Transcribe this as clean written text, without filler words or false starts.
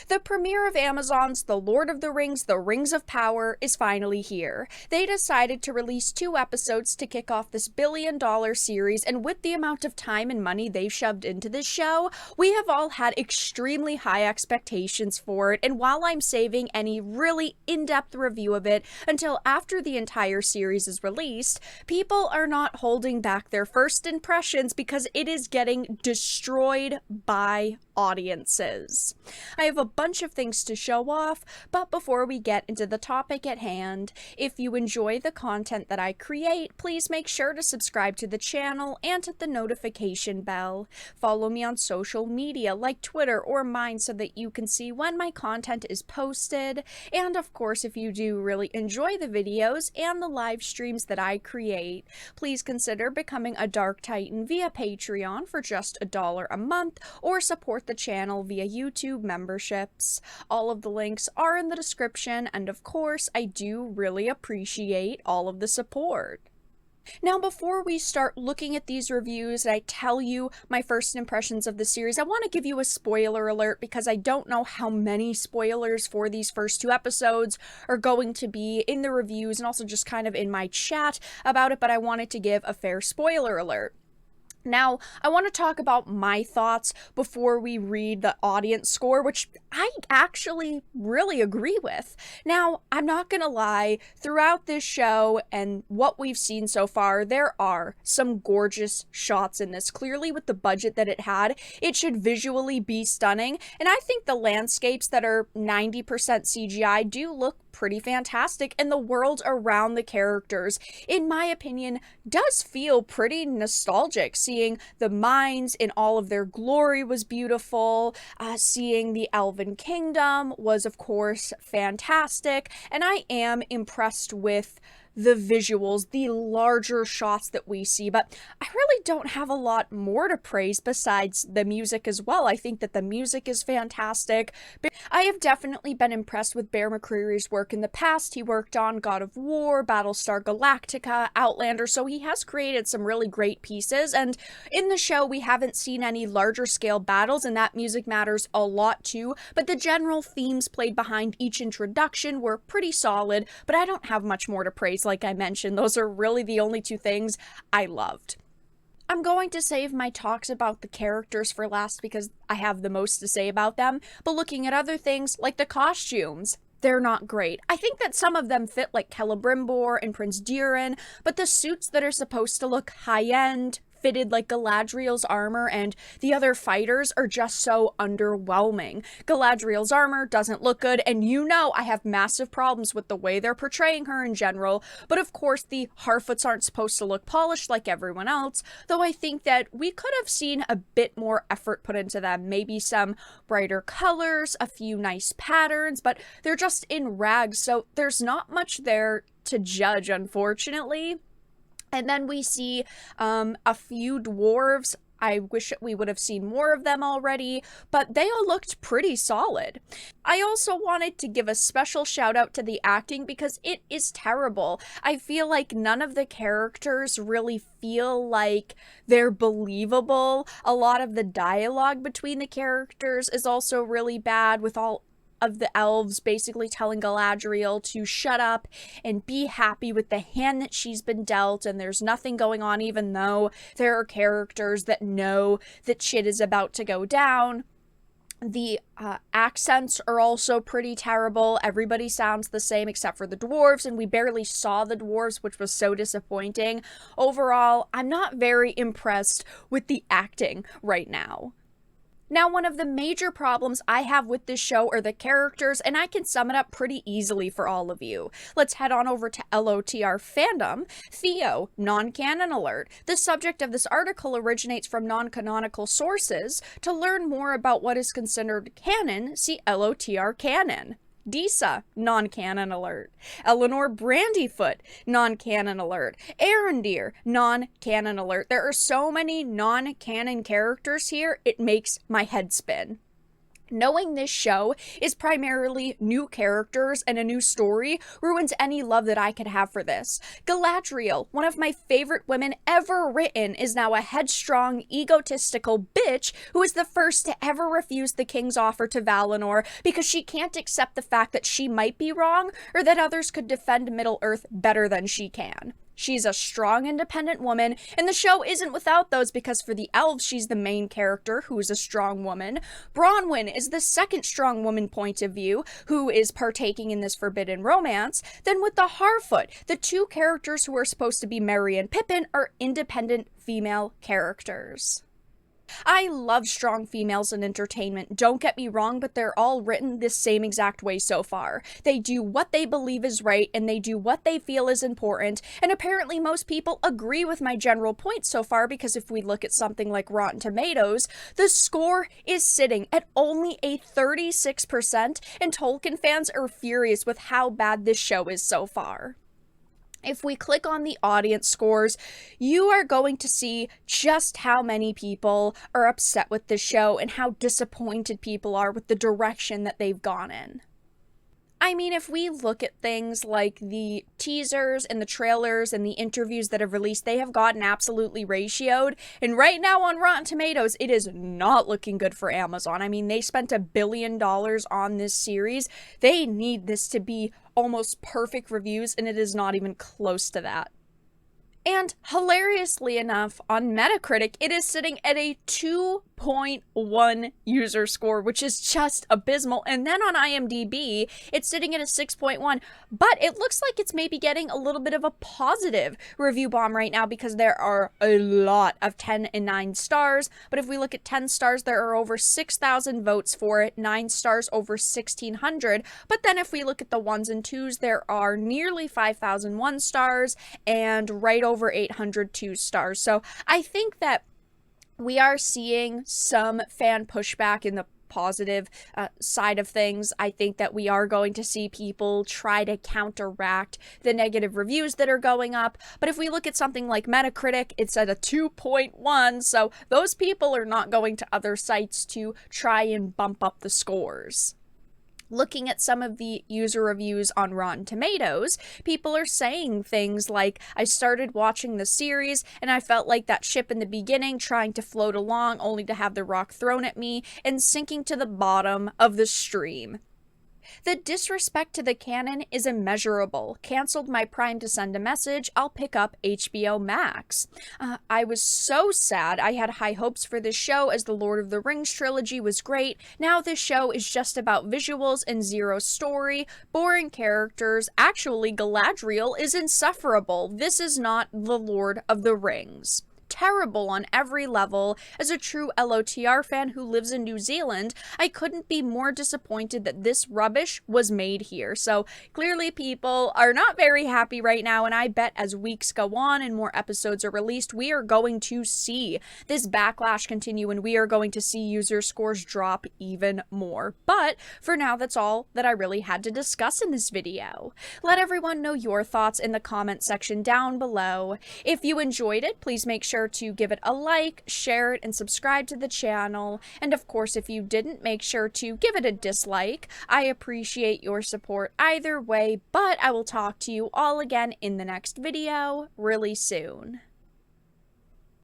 The premiere of Amazon's The Lord of the Rings, The Rings of Power is finally here. They decided to release 2 episodes to kick off this billion-dollar series, and with the amount of time and money they've shoved into this show, we have all had extremely high expectations for it, and while I'm saving any really in-depth review of it until after the entire series is released, people are not holding back their first impressions because it is getting destroyed by audiences. I have a bunch of things to show off, but before we get into the topic at hand, if you enjoy the content that I create, please make sure to subscribe to the channel and hit the notification bell. Follow me on social media like Twitter or mine so that you can see when my content is posted. And of course, if you do really enjoy the videos and the live streams that I create, please consider becoming a Dark Titan via Patreon for just $1 a month, or support the channel via YouTube memberships. All of the links are in the description, and of course, I do really appreciate all of the support. Now, before we start looking at these reviews and I tell you my first impressions of the series, I want to give you a spoiler alert because I don't know how many spoilers for these first 2 episodes are going to be in the reviews and also just kind of in my chat about it, but I wanted to give a fair spoiler alert. Now, I want to talk about my thoughts before we read the audience score, which I actually really agree with. Now, I'm not going to lie, throughout this show and what we've seen so far, there are some gorgeous shots in this. Clearly, with the budget that it had, it should visually be stunning, and I think the landscapes that are 90% CGI do look pretty fantastic, and the world around the characters, in my opinion, does feel pretty nostalgic. Seeing the mines in all of their glory was beautiful. Seeing the Elven Kingdom was, of course, fantastic, and I am impressed with the visuals, the larger shots that we see, but I really don't have a lot more to praise besides the music as well. I think that the music is fantastic. I have definitely been impressed with Bear McCreary's work in the past. He worked on God of War, Battlestar Galactica, Outlander, so he has created some really great pieces, and in the show we haven't seen any larger scale battles, and that music matters a lot too, but the general themes played behind each introduction were pretty solid, but I don't have much more to praise. Like I mentioned, those are really the only 2 things I loved. I'm going to save my talks about the characters for last because I have the most to say about them, but looking at other things like the costumes, they're not great. I think that some of them fit like Celebrimbor and Prince Durin, but the suits that are supposed to look high-end, fitted like Galadriel's armor, and the other fighters are just so underwhelming. Galadriel's armor doesn't look good, and you know I have massive problems with the way they're portraying her in general, but of course the Harfoots aren't supposed to look polished like everyone else, though I think that we could have seen a bit more effort put into them, maybe some brighter colors, a few nice patterns, but they're just in rags, so there's not much there to judge, unfortunately. And then we see a few dwarves. I wish we would have seen more of them already, but they all looked pretty solid. I also wanted to give a special shout out to the acting because it is terrible. I feel like none of the characters really feel like they're believable. A lot of the dialogue between the characters is also really bad, with all of the elves basically telling Galadriel to shut up and be happy with the hand that she's been dealt, and there's nothing going on, even though there are characters that know that shit is about to go down. The accents are also pretty terrible. Everybody sounds the same except for the dwarves, and we barely saw the dwarves, which was so disappointing. Overall, I'm not very impressed with the acting right now. Now, one of the major problems I have with this show are the characters, and I can sum it up pretty easily for all of you. Let's head on over to LOTR fandom. Theo, non-canon alert. The subject of this article originates from non-canonical sources. To learn more about what is considered canon, see LOTR canon. Disa, non-canon alert. Eleanor Brandyfoot, non-canon alert. Arondir, non-canon alert. There are so many non-canon characters here, it makes my head spin. Knowing this show is primarily new characters and a new story ruins any love that I could have for this. Galadriel, one of my favorite women ever written, is now a headstrong, egotistical bitch who is the first to ever refuse the king's offer to Valinor because she can't accept the fact that she might be wrong or that others could defend Middle-earth better than she can. She's a strong, independent woman, and the show isn't without those because for the elves, she's the main character who is a strong woman. Bronwyn is the second strong woman point of view who is partaking in this forbidden romance. Then with the Harfoot, the two characters who are supposed to be Merry and Pippin are independent female characters. I love strong females in entertainment, don't get me wrong, but they're all written the same exact way so far. They do what they believe is right, and they do what they feel is important, and apparently most people agree with my general point so far, because if we look at something like Rotten Tomatoes, the score is sitting at only a 36%, and Tolkien fans are furious with how bad this show is so far. If we click on the audience scores, you are going to see just how many people are upset with this show and how disappointed people are with the direction that they've gone in. I mean, if we look at things like the teasers and the trailers and the interviews that have released, they have gotten absolutely ratioed. And right now on Rotten Tomatoes, it is not looking good for Amazon. I mean, they spent $1 billion on this series. They need this to be almost perfect reviews, and it is not even close to that. And hilariously enough, on Metacritic, it is sitting at a 2.1 user score, which is just abysmal. And then on IMDb, it's sitting at a 6.1, but it looks like it's maybe getting a little bit of a positive review bomb right now because there are a lot of 10 and 9 stars. But if we look at 10 stars, there are over 6,000 votes for it, 9 stars over 1,600. But then if we look at the 1s and 2s, there are nearly 5,001 stars and right over 802 stars. So I think that we are seeing some fan pushback in the positive side of things. I think that we are going to see people try to counteract the negative reviews that are going up. But if we look at something like Metacritic, it's at a 2.1, so those people are not going to other sites to try and bump up the scores. Looking at some of the user reviews on Rotten Tomatoes, people are saying things like, I started watching the series and I felt like that ship in the beginning trying to float along only to have the rock thrown at me and sinking to the bottom of the stream. The disrespect to the canon is immeasurable. Canceled my Prime to send a message. I'll pick up HBO Max. I was so sad. I had high hopes for this show as the Lord of the Rings trilogy was great. Now this show is just about visuals and zero story, boring characters. Actually, Galadriel is insufferable. This is not the Lord of the Rings. Terrible on every level. As a true LOTR fan who lives in New Zealand, I couldn't be more disappointed that this rubbish was made here. So clearly people are not very happy right now, and I bet as weeks go on and more episodes are released, we are going to see this backlash continue and we are going to see user scores drop even more. But for now, that's all that I really had to discuss in this video. Let everyone know your thoughts in the comment section down below. If you enjoyed it, please make sure to give it a like, share it, and subscribe to the channel. And of course, if you didn't, make sure to give it a dislike. I appreciate your support either way, but I will talk to you all again in the next video really soon.